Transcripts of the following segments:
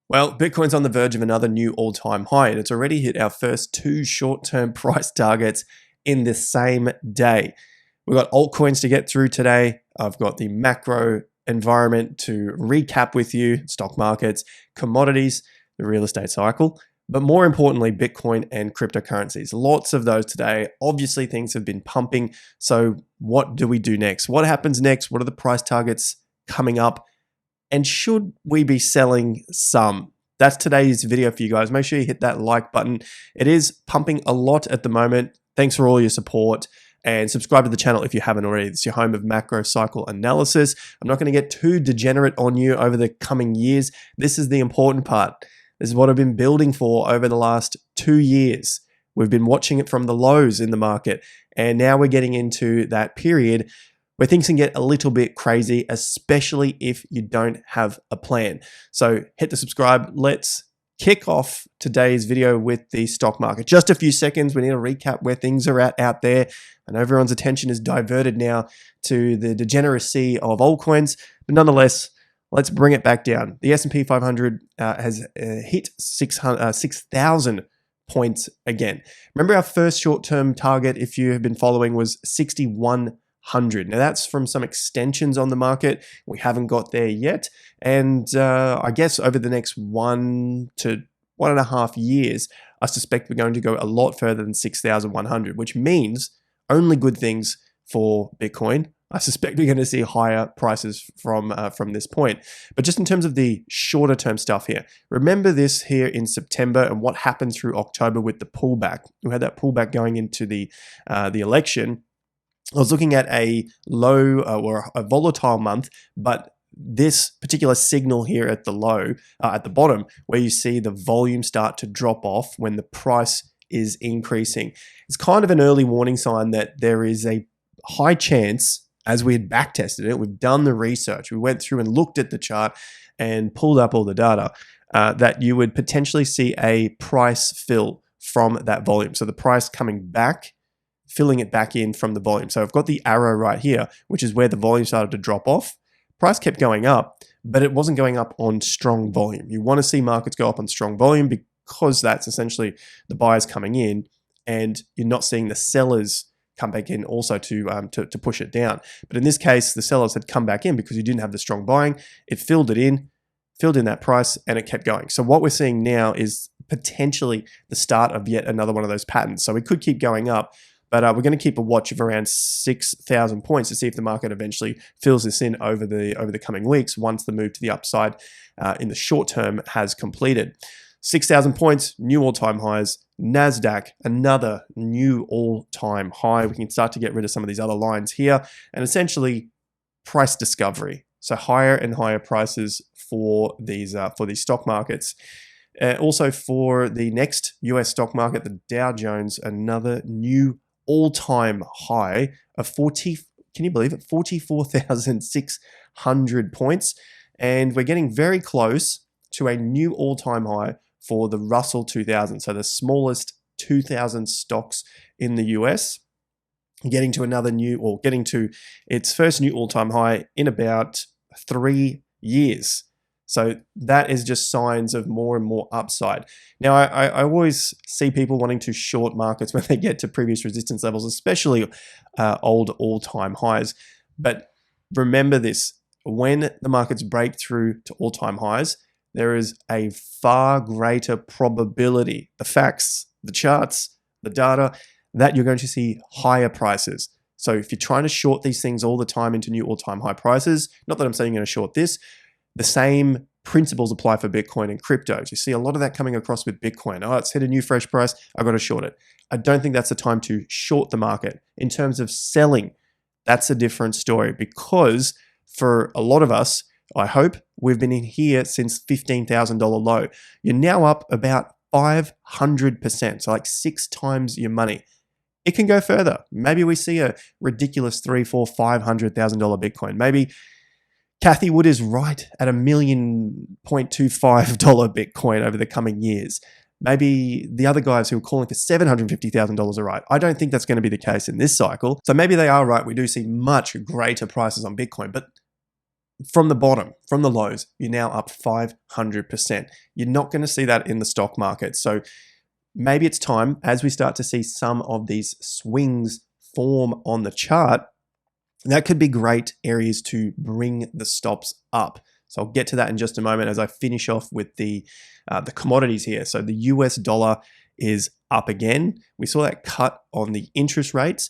Well, Bitcoin's on the verge of another new all-time high, and it's already hit our first two short-term price targets in the same day. We've got altcoins to get through today. I've got the macro environment to recap with you, stock markets, commodities, the real estate cycle, but more importantly, Bitcoin and cryptocurrencies. Lots of those today. Obviously, things have been pumping. So what do we do next? What happens next? What are the price targets coming up? And should we be selling some? That's today's video for you guys. Make sure you hit that like button. It is pumping a lot at the moment. Thanks for all your support. And subscribe to the channel if you haven't already. It's your home of macro cycle analysis. I'm not going to get too degenerate on you over the coming years. This is the important part. This is what I've been building for over the last 2 years. We've been watching it from the lows in the market. And now we're getting into that period where things can get a little bit crazy, especially if you don't have a plan. So hit the subscribe. Let's kick off today's video with the stock market. Just a few seconds. We need to recap where things are at out there. I know everyone's attention is diverted now to the degeneracy of altcoins, but nonetheless, let's bring it back down. The S&P 500 has hit 6,000 points again. Remember our first short-term target, if you have been following, was 6,100. Now that's from some extensions on the market. We haven't got there yet. And I guess over the next 1 to 1.5 years, I suspect we're going to go a lot further than 6,100, which means only good things for Bitcoin. I suspect we're going to see higher prices from this point. But just in terms of the shorter term stuff here, remember this here in September and what happened through October with the pullback. We had that pullback going into the election. I was looking at a low or a volatile month, but this particular signal here at the low, at the bottom, where you see the volume start to drop off when the price is increasing. It's kind of an early warning sign that there is a high chance, as we had back tested it, we've done the research, we went through and looked at the chart and pulled up all the data, that you would potentially see a price fill from that volume. So the price coming back, filling it back in from the volume. So I've got the arrow right here, which is where the volume started to drop off. Price kept going up, but it wasn't going up on strong volume. You want to see markets go up on strong volume because that's essentially the buyers coming in, and you're not seeing the sellers come back in also to push it down. But in this case, the sellers had come back in because you didn't have the strong buying. It filled in that price, and it kept going. So what we're seeing now is potentially the start of yet another one of those patterns. So we could keep going up, but we're going to keep a watch of around 6,000 points to see if the market eventually fills this in over the coming weeks once the move to the upside in the short term has completed. 6,000 points, new all-time highs. NASDAQ, another new all-time high. We can start to get rid of some of these other lines here, and essentially price discovery. So higher and higher prices for these stock markets. Also for the next US stock market, the Dow Jones, another new all-time high of 40, can you believe it? 44,600 points. And we're getting very close to a new all-time high for the Russell 2000. So the smallest 2,000 stocks in the US, getting to its first new all-time high in about 3 years. So that is just signs of more and more upside. Now, I always see people wanting to short markets when they get to previous resistance levels, especially old all-time highs. But remember this, when the markets break through to all-time highs, there is a far greater probability, the facts, the charts, the data, that you're going to see higher prices. So if you're trying to short these things all the time into new all-time high prices, not that I'm saying you're going to short this, the same principles apply for Bitcoin and cryptos. You see a lot of that coming across with Bitcoin. Oh, it's hit a new fresh price, I've got to short it. I don't think that's the time to short the market. In terms of selling, that's a different story, because for a lot of us, I hope, we've been in here since $15,000 low. You're now up about 500%, so like 6 times your money. It can go further. Maybe we see a ridiculous $300,000, $400,000, $500,000 Bitcoin. Maybe Kathy Wood is right at $1.25 million Bitcoin over the coming years. Maybe the other guys who are calling for $750,000 are right. I don't think that's going to be the case in this cycle. So maybe they are right. We do see much greater prices on Bitcoin, but from the bottom, from the lows, you're now up 500%. You're not going to see that in the stock market. So maybe it's time, as we start to see some of these swings form on the chart, that could be great areas to bring the stops up. So I'll get to that in just a moment as I finish off with the commodities here. So the US dollar is up again. We saw that cut on the interest rates.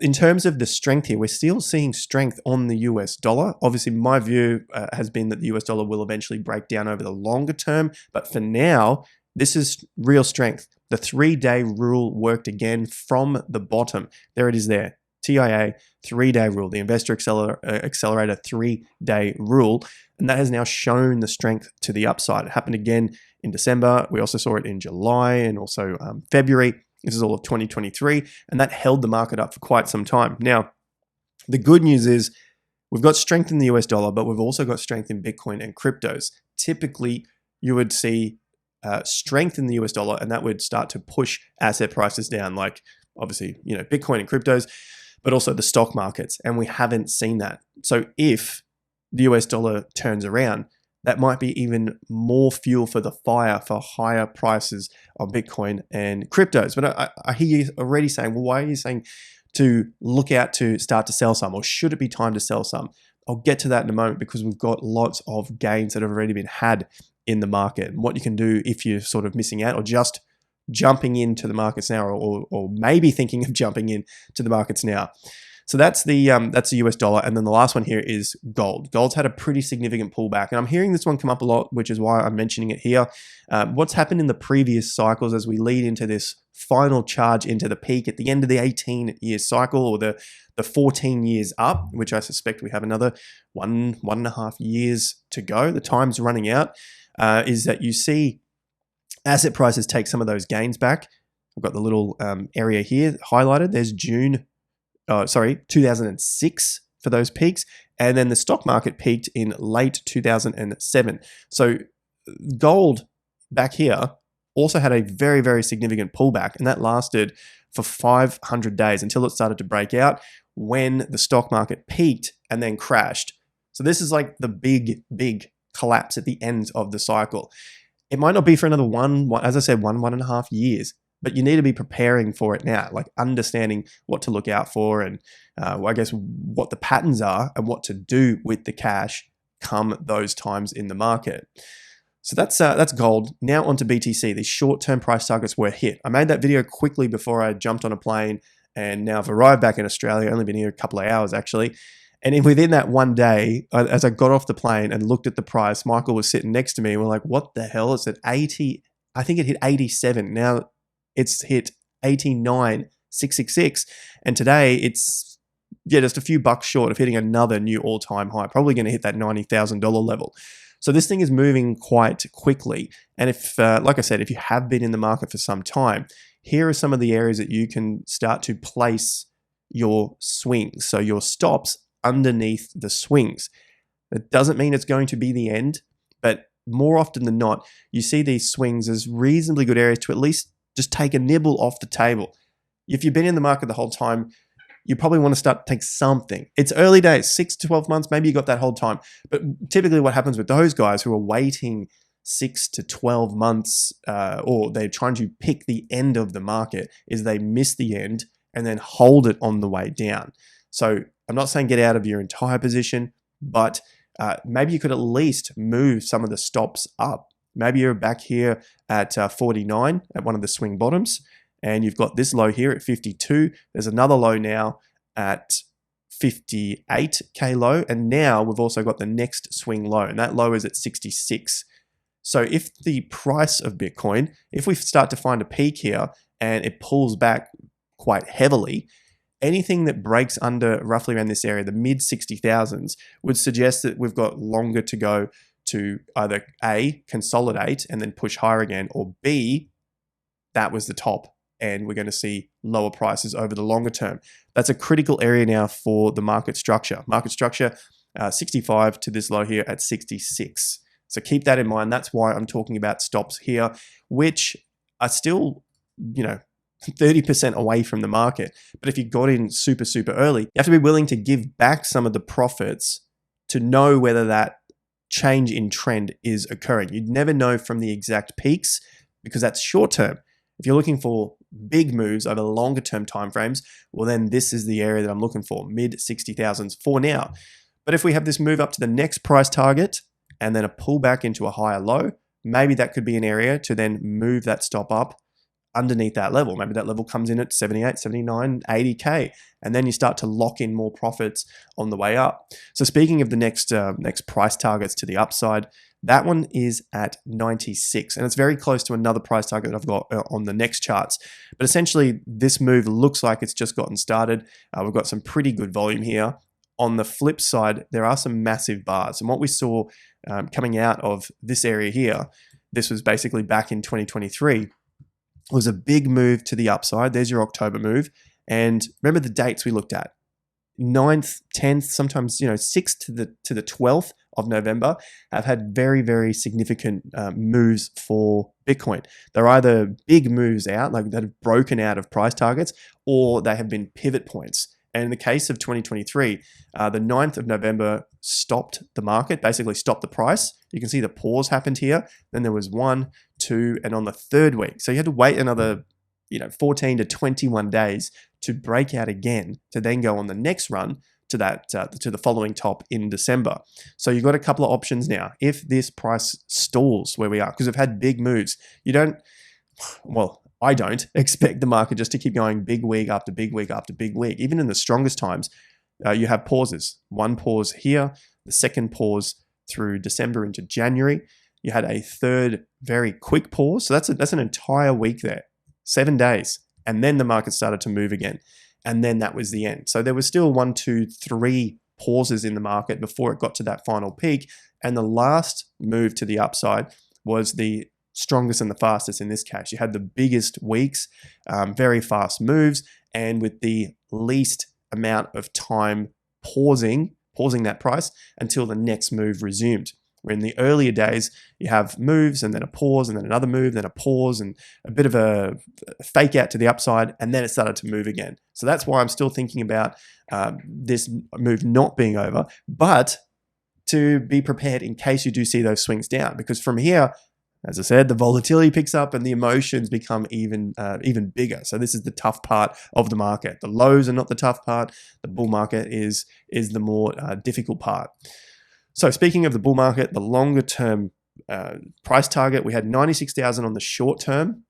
In terms of the strength here, we're still seeing strength on the US dollar. Obviously, my view has been that the US dollar will eventually break down over the longer term. But for now, this is real strength. The 3-day rule worked again from the bottom. There it is there. TIA, 3-day rule, the Investor Accelerator 3-day rule. And that has now shown the strength to the upside. It happened again in December. We also saw it in July and also February. This is all of 2023. And that held the market up for quite some time. Now, the good news is we've got strength in the US dollar, but we've also got strength in Bitcoin and cryptos. Typically, you would see strength in the US dollar, and that would start to push asset prices down, like obviously, Bitcoin and cryptos, but also the stock markets. And we haven't seen that. So if the US dollar turns around, that might be even more fuel for the fire for higher prices on Bitcoin and cryptos. But I hear you already saying, well, why are you saying to look out to start to sell some, or should it be time to sell some? I'll get to that in a moment, because we've got lots of gains that have already been had in the market, and what you can do if you're sort of missing out or just jumping into the markets now, or maybe thinking of jumping in to the markets now. So that's the US dollar. And then the last one here is gold. Gold's had a pretty significant pullback, and I'm hearing this one come up a lot, which is why I'm mentioning it here. What's happened in the previous cycles as we lead into this final charge into the peak at the end of the 18-year cycle, or the 14 years up, which I suspect we have another one and a half years to go. The time's running out, is that you see asset prices take some of those gains back. I've got the little area here highlighted. There's 2006 for those peaks. And then the stock market peaked in late 2007. So gold back here also had a very, very significant pullback, and that lasted for 500 days until it started to break out when the stock market peaked and then crashed. So this is like the big collapse at the end of the cycle. It might not be for another as I said, one and a half years, but you need to be preparing for it now, like understanding what to look out for, and I guess what the patterns are and what to do with the cash come those times in the market. So that's gold. Now onto BTC. These short-term price targets were hit. I made that video quickly before I jumped on a plane, and now I've arrived back in Australia. Only been here a couple of hours actually. And within that one day, as I got off the plane and looked at the price, Michael was sitting next to me, and we're like, what the hell? It's at 80. I think it hit 87. Now it's hit 89,666. And today it's just a few bucks short of hitting another new all-time high, probably going to hit that $90,000 level. So this thing is moving quite quickly. And if, like I said, if you have been in the market for some time, here are some of the areas that you can start to place your swings. So your stops underneath the swings. That doesn't mean it's going to be the end, but more often than not, you see these swings as reasonably good areas to at least just take a nibble off the table. If you've been in the market the whole time, you probably want to start to take something. It's early days, 6 to 12 months, maybe you got that whole time. But typically what happens with those guys who are waiting 6 to 12 months, or they're trying to pick the end of the market, is they miss the end and then hold it on the way down. So I'm not saying get out of your entire position, but maybe you could at least move some of the stops up. Maybe you're back here at 49 at one of the swing bottoms, and you've got this low here at 52. There's another low now at 58K low, and now we've also got the next swing low, and that low is at 66. So if the price of Bitcoin, if we start to find a peak here and it pulls back quite heavily, anything that breaks under roughly around this area, the mid 60,000s, would suggest that we've got longer to go to either A, consolidate and then push higher again, or B, that was the top and we're going to see lower prices over the longer term. That's a critical area now for the market structure. Market structure, 65 to this low here at 66. So keep that in mind. That's why I'm talking about stops here, which are still, 30% away from the market. But if you got in super early, you have to be willing to give back some of the profits to know whether that change in trend is occurring. You'd never know from the exact peaks because that's short term. If you're looking for big moves over longer term timeframes, well, then this is the area that I'm looking for, mid 60,000s for now. But if we have this move up to the next price target and then a pullback into a higher low, maybe that could be an area to then move that stop up underneath that level. Maybe that level comes in at 78, 79, 80K, and then you start to lock in more profits on the way up. So speaking of the next price targets to the upside, that one is at 96, and it's very close to another price target that I've got on the next charts. But essentially, this move looks like it's just gotten started. We've got some pretty good volume here. On the flip side, there are some massive bars, and what we saw coming out of this area here, this was basically back in 2023, was a big move to the upside. There's your October move, and remember the dates we looked at: 9th, 10th, sometimes 6th to the 12th of November have had very, very significant moves for Bitcoin. They're either big moves out, like that have broken out of price targets, or they have been pivot points. And in the case of 2023, the 9th of November stopped the market, basically stopped the price. You can see the pause happened here. Then there was 1, 2, and on the third week. So you had to wait another 14 to 21 days to break out again to then go on the next run to the following top in December. So you've got a couple of options now. If this price stalls where we are, because we've had big moves, I don't expect the market just to keep going big week after big week after big week. Even in the strongest times, you have pauses. One pause here, the second pause through December into January. You had a third very quick pause. So that's an entire week there, 7 days. And then the market started to move again. And then that was the end. So there was still 1, 2, 3 pauses in the market before it got to that final peak. And the last move to the upside was the strongest and the fastest in this case. You had the biggest weeks, very fast moves, and with the least amount of time pausing that price until the next move resumed. Where in the earlier days, you have moves and then a pause and then another move, then a pause and a bit of a fake out to the upside, and then it started to move again. So that's why I'm still thinking about this move not being over, but to be prepared in case you do see those swings down. Because from here, as I said, the volatility picks up and the emotions become even bigger. So this is the tough part of the market. The lows are not the tough part. The bull market is the more difficult part. So speaking of the bull market, the longer term price target, we had 96,000 on the short term.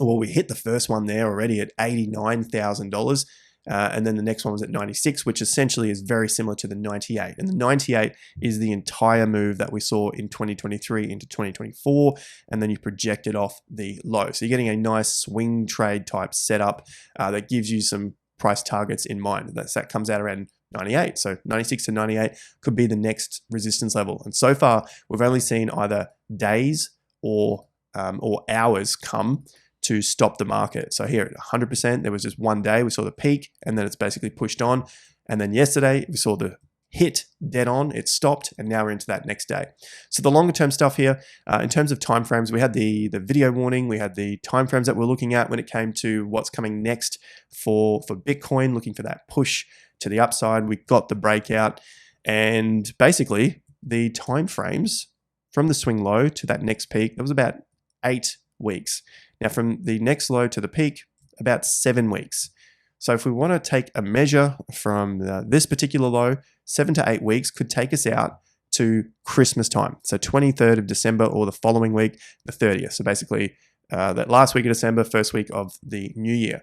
Well, we hit the first one there already at $89,000. And then the next one was at 96, which essentially is very similar to the 98. And the 98 is the entire move that we saw in 2023 into 2024. And then you project it off the low. So you're getting a nice swing trade type setup that gives you some price targets in mind. That comes out around 98. So 96 to 98 could be the next resistance level. And so far, we've only seen either days or hours come to stop the market. So here at 100%, there was just one day we saw the peak, and then it's basically pushed on. And then yesterday, we saw the hit dead on, it stopped, and now we're into that next day. So the longer term stuff here, in terms of timeframes, we had the video warning, we had the timeframes that we're looking at when it came to what's coming next for Bitcoin, looking for that push to the upside. We got the breakout, and basically the timeframes from the swing low to that next peak, that was about 8 weeks. Now from the next low to the peak, about 7 weeks. So if we want to take a measure from this particular low, 7 to 8 weeks could take us out to Christmas time. So 23rd of December or the following week, the 30th. So basically that last week of December, first week of the new year.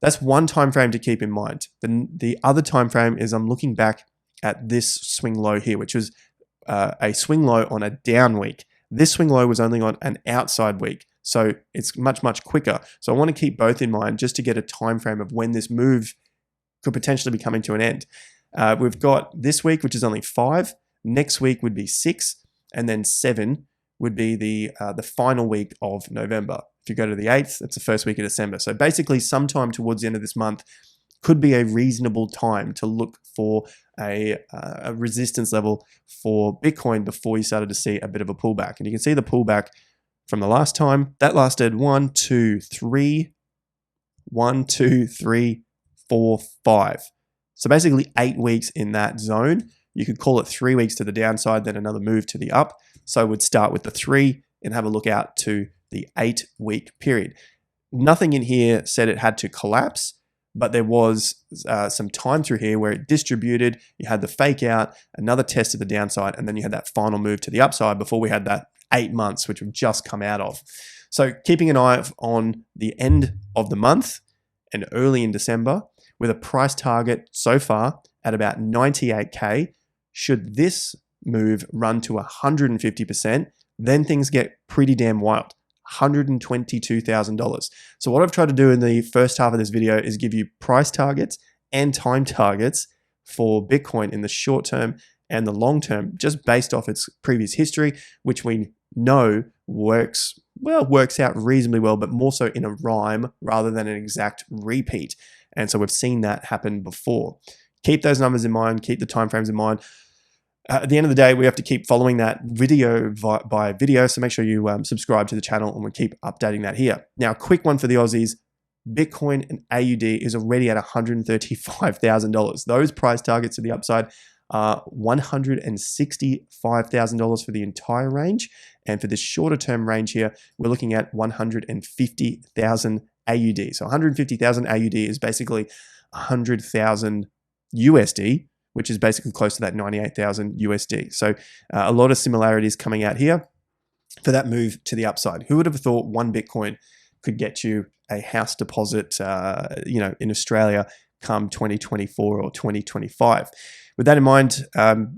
That's one time frame to keep in mind. The other time frame is I'm looking back at this swing low here, which was a swing low on a down week. This swing low was only on an outside week. So it's much, much quicker. So I want to keep both in mind just to get a time frame of when this move could potentially be coming to an end. We've got this week, which is only 5. Next week would be 6. And then 7 would be the final week of November. If you go to the 8th, that's the first week of December. So basically sometime towards the end of this month could be a reasonable time to look for a resistance level for Bitcoin before you started to see a bit of a pullback. And you can see the pullback from the last time. That lasted 1, 2, 3, 4, 5. So basically 8 weeks in that zone. You could call it 3 weeks to the downside, then another move to the up. So we'd start with the 3 and have a look out to the 8-week period. Nothing in here said it had to collapse, but there was some time through here where it distributed. You had the fake out, another test of the downside, and then you had that final move to the upside before we had that 8 months, which we've just come out of. So keeping an eye on the end of the month and early in December with a price target so far at about 98K. Should this move run to 150%, then things get pretty damn wild. $122,000. So what I've tried to do in the first half of this video is give you price targets and time targets for Bitcoin in the short term and the long term, just based off its previous history, which we know works out reasonably well, but more so in a rhyme rather than an exact repeat. And so we've seen that happen before. Keep those numbers in mind, keep the timeframes in mind. At the end of the day, we have to keep following that video by video, so make sure you subscribe to the channel and we'll keep updating that here. Now, quick one for the Aussies. Bitcoin and AUD is already at $135,000. Those price targets to the upside are $165,000 for the entire range. And for this shorter term range here, we're looking at 150,000 AUD. So 150,000 AUD is basically 100,000 USD, which is basically close to that 98,000 USD. So a lot of similarities coming out here for that move to the upside. Who would have thought one Bitcoin could get you a house deposit, in Australia come 2024 or 2025? With that in mind,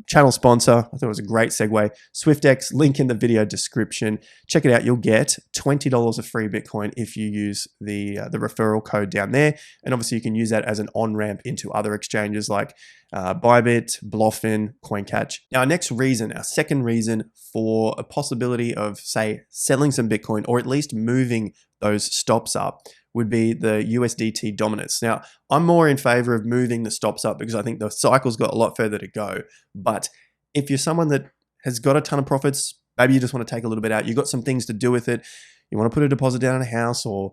channel sponsor, I thought it was a great segue. SwiftX, link in the video description. Check it out. You'll get $20 of free Bitcoin if you use the referral code down there. And obviously you can use that as an on-ramp into other exchanges like Bybit, Bluffin, CoinCatch. Now, our second reason for a possibility of, say, selling some Bitcoin or at least moving those stops up would be the USDT dominance. Now, I'm more in favor of moving the stops up because I think the cycle's got a lot further to go. But if you're someone that has got a ton of profits, maybe you just want to take a little bit out, you've got some things to do with it, you want to put a deposit down on a house or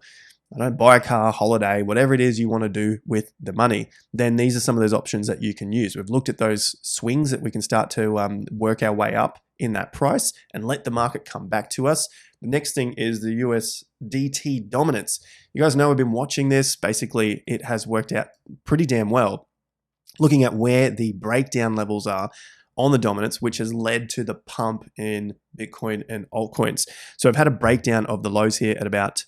buy a car, holiday, whatever it is you want to do with the money, then these are some of those options that you can use. We've looked at those swings that we can start to work our way up in that price and let the market come back to us. The next thing is the USDT dominance. You guys know I've been watching this. Basically, it has worked out pretty damn well. Looking at where the breakdown levels are on the dominance, which has led to the pump in Bitcoin and altcoins. So I've had a breakdown of the lows here at about,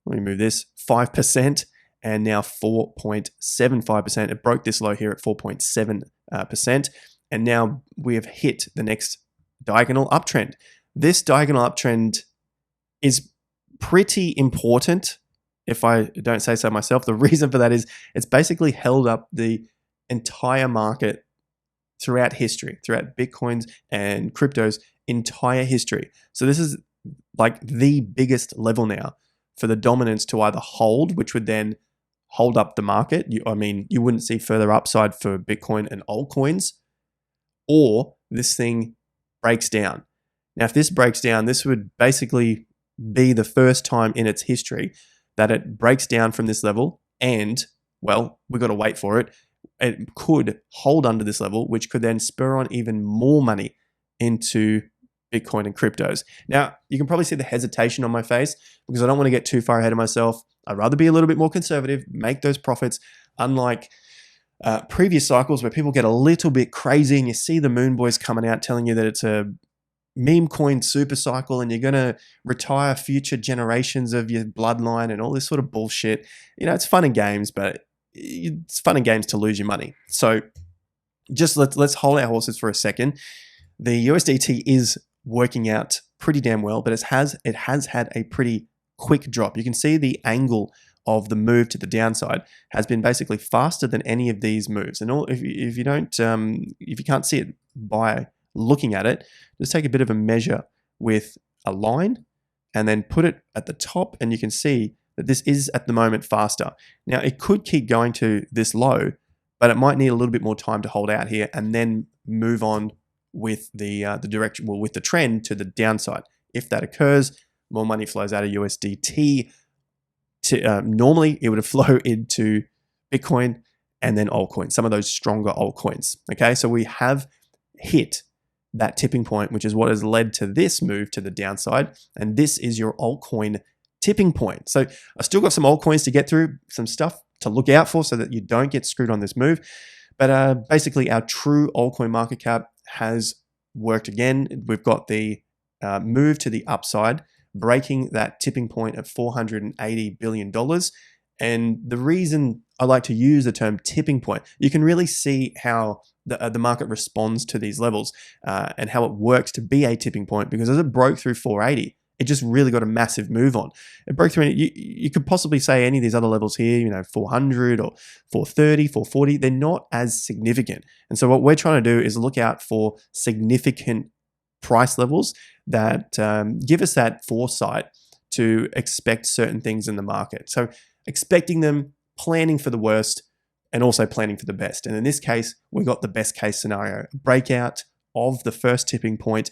let me move this, 5% and now 4.75%. It broke this low here at 4.7%. And now we have hit the next diagonal uptrend. This diagonal uptrend is pretty important, if I don't say so myself. The reason for that is it's basically held up the entire market throughout history, throughout Bitcoins and cryptos entire history. So this is like the biggest level now for the dominance to either hold, which would then hold up the market. You wouldn't see further upside for Bitcoin and altcoins, or this thing breaks down. Now, if this breaks down, this would basically be the first time in its history that it breaks down from this level and, well, we've got to wait for it. It could hold under this level, which could then spur on even more money into Bitcoin and cryptos. Now, you can probably see the hesitation on my face because I don't want to get too far ahead of myself. I'd rather be a little bit more conservative, make those profits, unlike previous cycles where people get a little bit crazy and you see the moon boys coming out telling you that it's a meme coin super cycle and you're going to retire future generations of your bloodline and all this sort of bullshit. It's fun and games, but it's fun and games to lose your money. So just let's hold our horses for a second. The USDT is working out pretty damn well, but it has had a pretty quick drop. You can see the angle of the move to the downside has been basically faster than any of these moves. And if you can't see it by looking at it, just take a bit of a measure with a line and then put it at the top, and you can see that this is at the moment faster. Now, it could keep going to this low, but it might need a little bit more time to hold out here and then move on with the direction, with the trend to the downside. If that occurs, more money flows out of USDT. Normally, it would have flowed into Bitcoin and then altcoins, some of those stronger altcoins. Okay, so we have hit that tipping point, which is what has led to this move to the downside. And this is your altcoin tipping point. So I still got some altcoins to get through, some stuff to look out for so that you don't get screwed on this move. But basically our true altcoin market cap has worked again. We've got the move to the upside, breaking that tipping point of $480 billion. And the reason I like to use the term tipping point, you can really see how the market responds to these levels and how it works to be a tipping point, because as it broke through 480, it just really got a massive move on. It broke through, you could possibly say any of these other levels here, 400 or 430, 440, they're not as significant. And so what we're trying to do is look out for significant price levels that give us that foresight to expect certain things in the market. So expecting them, planning for the worst, and also planning for the best. And in this case, we got the best case scenario, breakout of the first tipping point,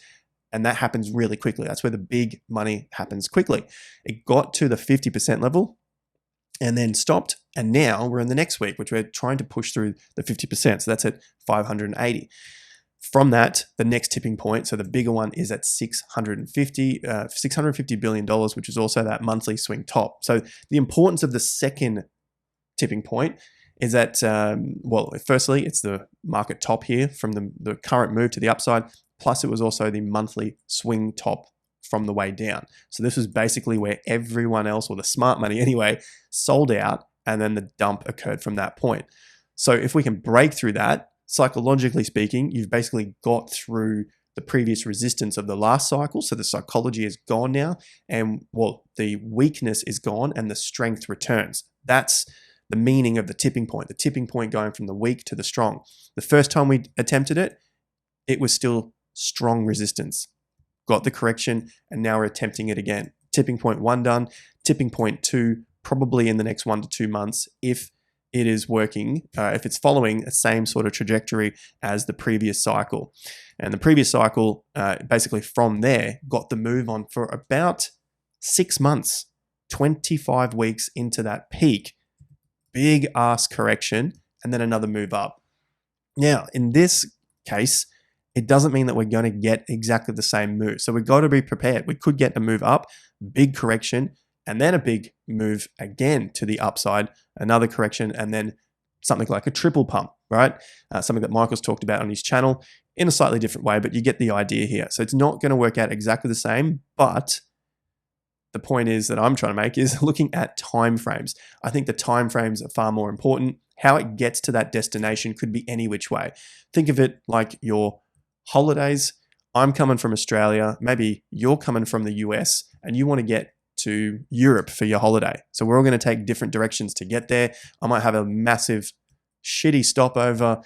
and that happens really quickly. That's where the big money happens quickly. It got to the 50% level and then stopped. And now we're in the next week, which we're trying to push through the 50%. So that's at 580. From that, the next tipping point, so the bigger one, is at $650 billion, which is also that monthly swing top. So the importance of the second tipping point is that, well, firstly, it's the market top here from the current move to the upside, plus it was also the monthly swing top from the way down. So this was basically where everyone else, or the smart money anyway, sold out, and then the dump occurred from that point. So if we can break through that, psychologically speaking, you've basically got through the previous resistance of the last cycle. So the psychology is gone now, and well, the weakness is gone and the strength returns. That's the meaning of the tipping point going from the weak to the strong. The first time we attempted it, it was still strong resistance. Got the correction, and now we're attempting it again. Tipping point 1 done, tipping point 2 probably in the next 1 to 2 months if it is working, if it's following the same sort of trajectory as the previous cycle. And the previous cycle, basically from there, got the move on for about 6 months, 25 weeks into that peak. Big ass correction, and then another move up. Now, in this case, it doesn't mean that we're going to get exactly the same move. So we've got to be prepared. We could get a move up, big correction, and then a big move again to the upside, another correction, and then something like a triple pump, right? Something that Michael's talked about on his channel in a slightly different way, but you get the idea here. So it's not going to work out exactly the same, but the point is that I'm trying to make is looking at time frames. I think the time frames are far more important. How it gets to that destination could be any which way. Think of it like your holidays. I'm coming from Australia, maybe you're coming from the US, and you want to get to Europe for your holiday. So we're all going to take different directions to get there. I might have a massive shitty stopover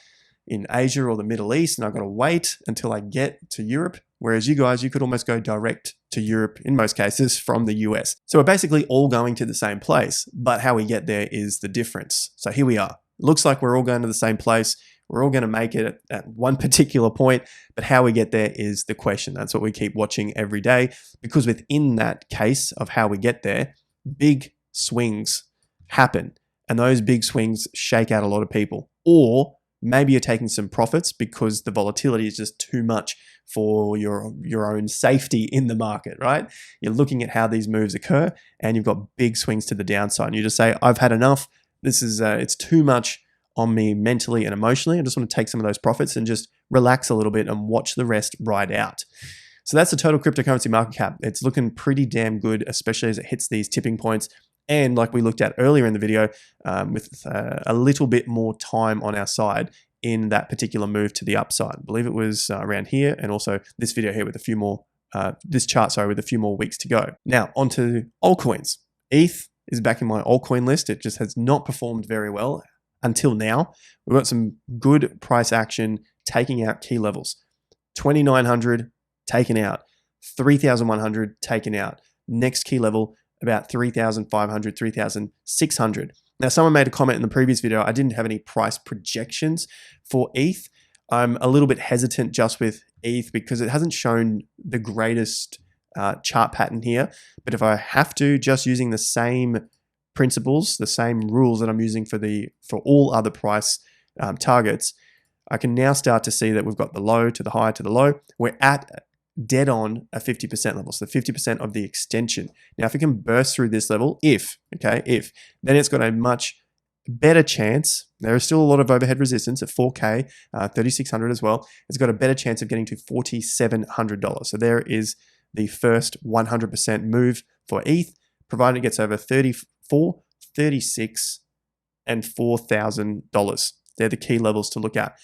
in Asia or the Middle East, and I've got to wait until I get to Europe. Whereas you guys, you could almost go direct to Europe in most cases from the US. So we're basically all going to the same place, but how we get there is the difference. So here we are. It looks like we're all going to the same place. We're all going to make it at one particular point, but how we get there is the question. That's what we keep watching every day, because within that case of how we get there, big swings happen, and those big swings shake out a lot of people. Or maybe you're taking some profits because the volatility is just too much for your own safety in the market, right? You're looking at how these moves occur, and you've got big swings to the downside, and you just say, I've had enough. This is it's too much on me mentally and emotionally. I just want to take some of those profits and just relax a little bit and watch the rest ride out. So that's the total cryptocurrency market cap. It's looking pretty damn good, especially as it hits these tipping points. And like we looked at earlier in the video, with a little bit more time on our side in that particular move to the upside. I believe it was around here, and also this video here with a few more, this chart, sorry, with a few more weeks to go. Now onto altcoins. ETH is back in my altcoin list. It just has not performed very well until now. We've got some good price action taking out key levels. 2,900 taken out, 3,100 taken out. Next key level, about 3,500, 3,600. Now, someone made a comment in the previous video, I didn't have any price projections for ETH. I'm a little bit hesitant just with ETH because it hasn't shown the greatest chart pattern here. But if I have to, just using the same principles, the same rules that I'm using for all other price targets, I can now start to see that we've got the low to the high to the low. We're at dead on a 50% level, so 50% of the extension. Now, if it can burst through this level, if, then it's got a much better chance. There is still a lot of overhead resistance at 4K, 3,600 as well. It's got a better chance of getting to $4,700. So there is the first 100% move for ETH, provided it gets over 34, 36, and $4,000. They're the key levels to look at.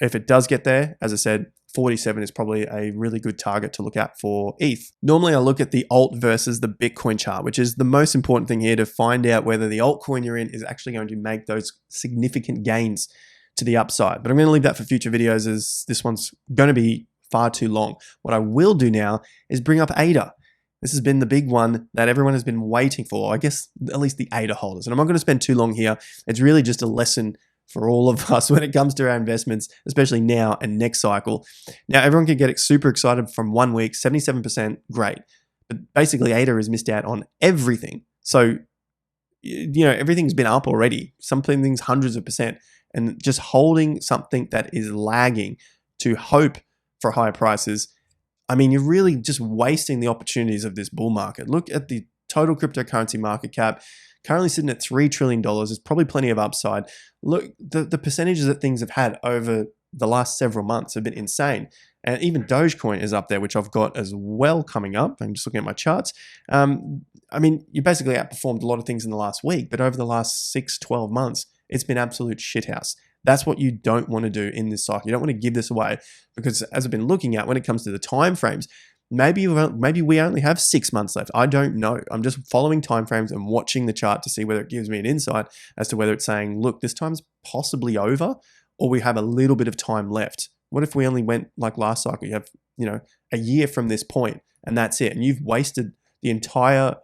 If it does get there, as I said, 47 is probably a really good target to look at for ETH. Normally I look at the alt versus the Bitcoin chart, which is the most important thing here to find out whether the altcoin you're in is actually going to make those significant gains to the upside. But I'm going to leave that for future videos, as this one's going to be far too long. What I will do now is bring up ADA. This has been the big one that everyone has been waiting for, I guess at least the ADA holders. And I'm not going to spend too long here. It's really just a lesson for all of us when it comes to our investments, especially now and next cycle. Now, everyone can get super excited from 1 week, 77%, great. But basically, ADA has missed out on everything. So, everything's been up already. Some things hundreds of percent. And just holding something that is lagging to hope for higher prices, I mean, you're really just wasting the opportunities of this bull market. Look at the total cryptocurrency market cap, currently sitting at $3 trillion. There's probably plenty of upside. Look, the percentages that things have had over the last several months have been insane. And even Dogecoin is up there, which I've got as well coming up. I'm just looking at my charts. I mean, you basically outperformed a lot of things in the last week, but over the last 6, 12 months, it's been absolute shithouse. That's what you don't want to do in this cycle. You don't want to give this away, because as I've been looking at when it comes to the time frames, maybe we only have 6 months left. I don't know. I'm just following time frames and watching the chart to see whether it gives me an insight as to whether it's saying, look, this time's possibly over, or we have a little bit of time left. What if we only went like last cycle? You have, a year from this point, and that's it. And you've wasted the entire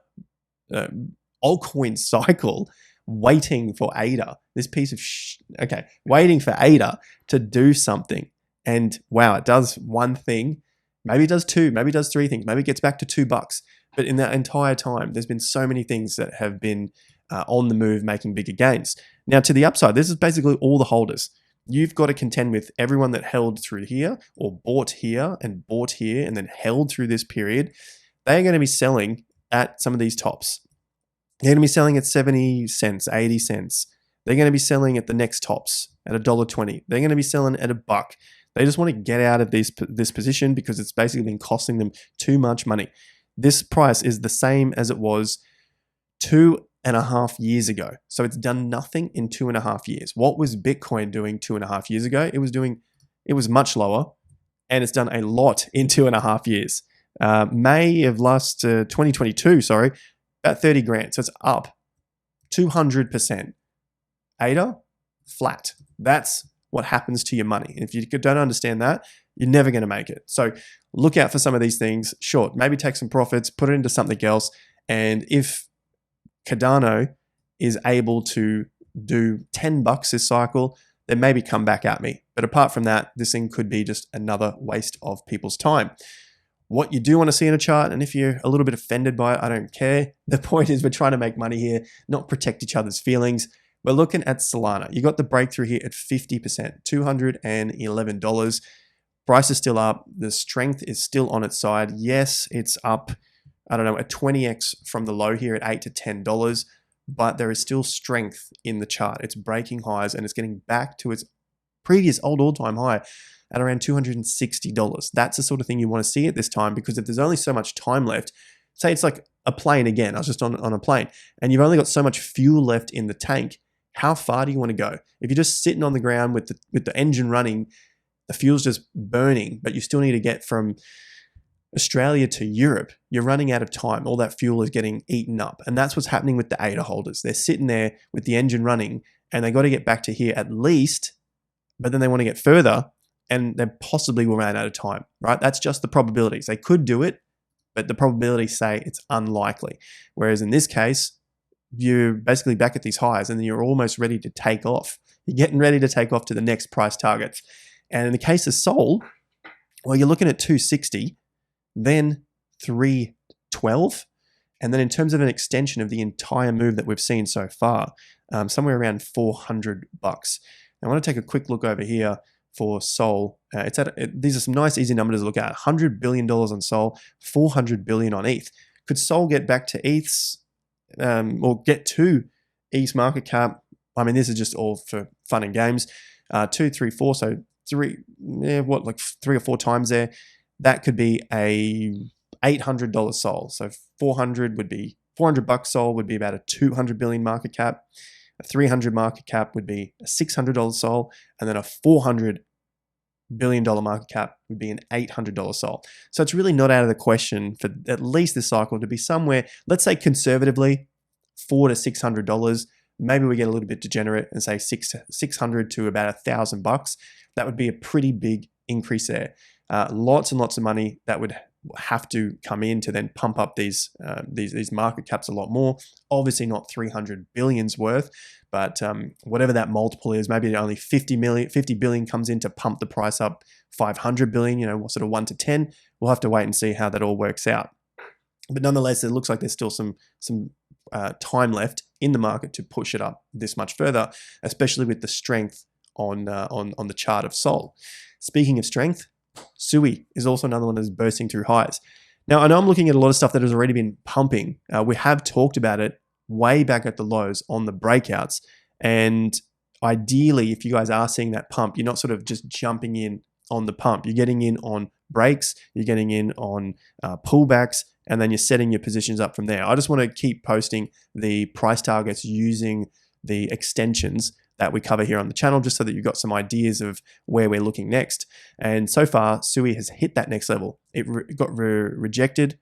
altcoin cycle waiting for ADA, this piece of waiting for ADA to do something. And wow, it does one thing. Maybe it does two, maybe it does three things. Maybe it gets back to $2. But in that entire time, there's been so many things that have been on the move, making bigger gains. Now, to the upside, this is basically all the holders. You've got to contend with everyone that held through here, or bought here, and then held through this period. They're going to be selling at some of these tops. They're going to be selling at 70 cents, 80 cents. They're going to be selling at the next tops at $1.20. They're going to be selling at $1. They just want to get out of this position because it's basically been costing them too much money. This price is the same as it was 2.5 years ago. So it's done nothing in 2.5 years. What was Bitcoin doing 2.5 years ago? It was much lower, and it's done a lot in 2.5 years. May of 2022, about 30 grand. So it's up 200%. ADA, flat. That's what happens to your money. If you don't understand that, you're never going to make it. So look out for some of these things. Short, maybe take some profits, put it into something else. And if Cardano is able to do $10 this cycle, then maybe come back at me. But apart from that, this thing could be just another waste of people's time. What you do want to see in a chart, and if you're a little bit offended by it, I don't care. The point is we're trying to make money here, not protect each other's feelings. We're looking at Solana. You got the breakthrough here at 50%, $211. Price is still up. The strength is still on its side. Yes, it's up, a 20x from the low here at $8 to $10, but there is still strength in the chart. It's breaking highs, and it's getting back to its previous all-time high at around $260. That's the sort of thing you want to see at this time, because if there's only so much time left, say it's like a plane again. I was just on a plane, and you've only got so much fuel left in the tank. How far do you want to go? If you're just sitting on the ground with the engine running, the fuel's just burning, but you still need to get from Australia to Europe, you're running out of time. All that fuel is getting eaten up. And that's what's happening with the ADA holders. They're sitting there with the engine running, and they got to get back to here at least, but then they want to get further, and they possibly will run out of time, right? That's just the probabilities. They could do it, but the probabilities say it's unlikely. Whereas in this case, you're basically back at these highs, and then you're almost ready to take off. You're getting ready to take off to the next price targets. And in the case of Sol, well, you're looking at 260, then 312. And then in terms of an extension of the entire move that we've seen so far, somewhere around $400. I want to take a quick look over here for Sol. These are some nice, easy numbers to look at. $100 billion on Sol, $400 billion on ETH. Could Sol get back to ETH's, or get to ETH's market cap? I mean, this is just all for fun and games. 2, 3, 4, so like 3 or 4 times there. That could be a $800 Sol. So $400 Sol would be about a 200 billion market cap. A 300 market cap would be a $600 Sol, and then a $400 billion market cap would be an $800 Sol. So it's really not out of the question for at least this cycle to be somewhere, let's say conservatively, $400 to $600. Maybe we get a little bit degenerate and say $600 to about $1,000. That would be a pretty big increase there. Lots and lots of money that would have to come in to then pump up these market caps a lot more. Obviously not 300 billion's worth, but whatever that multiple is, maybe only 50 billion comes in to pump the price up 500 billion, sort of 1 to 10. We'll have to wait and see how that all works out. But nonetheless, it looks like there's still some time left in the market to push it up this much further, especially with the strength on the chart of Sol. Speaking of strength, Sui is also another one that is bursting through highs. Now, I know I'm looking at a lot of stuff that has already been pumping. We have talked about it way back at the lows on the breakouts. And ideally, if you guys are seeing that pump, you're not sort of just jumping in on the pump. You're getting in on breaks, you're getting in on pullbacks, and then you're setting your positions up from there. I just want to keep posting the price targets using the extensions that we cover here on the channel, just so that you've got some ideas of where we're looking next. And so far, Sui has hit that next level. It got rejected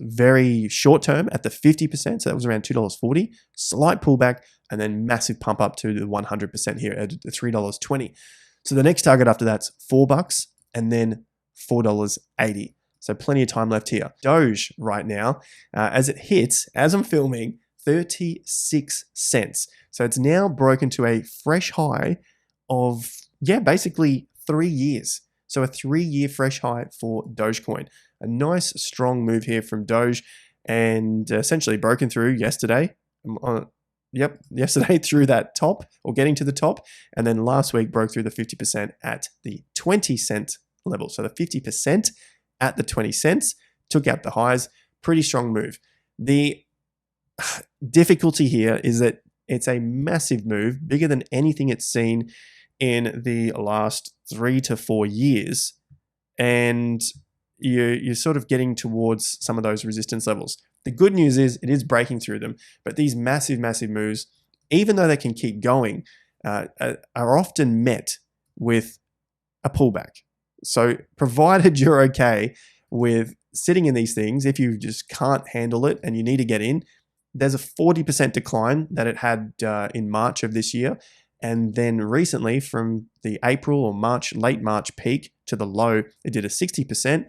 very short term at the 50%, so that was around $2.40, slight pullback, and then massive pump up to the 100% here at the $3.20. So the next target after that's $4, and then $4.80. So plenty of time left here. Doge right now, as it hits, as I'm filming, 36 cents. So it's now broken to a fresh high of, basically 3 years. So a 3-year fresh high for Dogecoin. A nice strong move here from Doge, and essentially broken through yesterday. Yesterday through that top, or getting to the top, and then last week broke through the 50% at the 20 cent level. So the 50% at the 20 cents took out the highs. Pretty strong move. The difficulty here is that it's a massive move, bigger than anything it's seen in the last 3 to 4 years, and you're sort of getting towards some of those resistance levels. The good news is it is breaking through them, but these massive moves, even though they can keep going, are often met with a pullback. So provided you're okay with sitting in these things, if you just can't handle it and you need to get in, there's a 40% decline that it had in March of this year. And then recently, from the April or March, late March peak to the low, it did a 60%.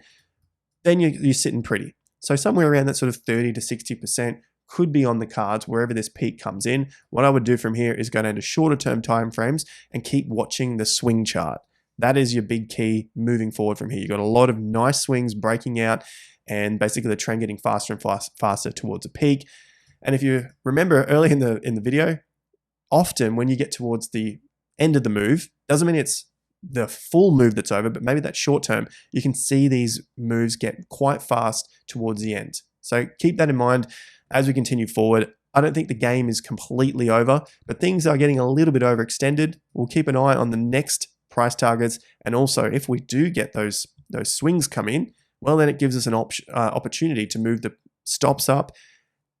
Then you're sitting pretty. So somewhere around that sort of 30 to 60% could be on the cards wherever this peak comes in. What I would do from here is go down to shorter term time frames and keep watching the swing chart. That is your big key moving forward from here. You've got a lot of nice swings breaking out, and basically the trend getting faster and faster towards a peak. And if you remember early in the video, often when you get towards the end of the move, doesn't mean it's the full move that's over, but maybe that short term, you can see these moves get quite fast towards the end. So keep that in mind as we continue forward. I don't think the game is completely over, but things are getting a little bit overextended. We'll keep an eye on the next price targets, and also if we do get those swings come in, well, then it gives us an opportunity to move the stops up,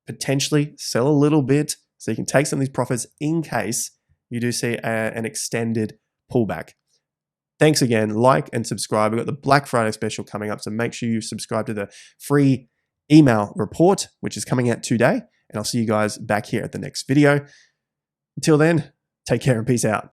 potentially sell a little bit, so you can take some of these profits in case you do see an extended pullback. Thanks again. Like and subscribe. We've got the Black Friday special coming up, so make sure you subscribe to the free email report, which is coming out today, and I'll see you guys back here at the next video. Until then, take care and peace out.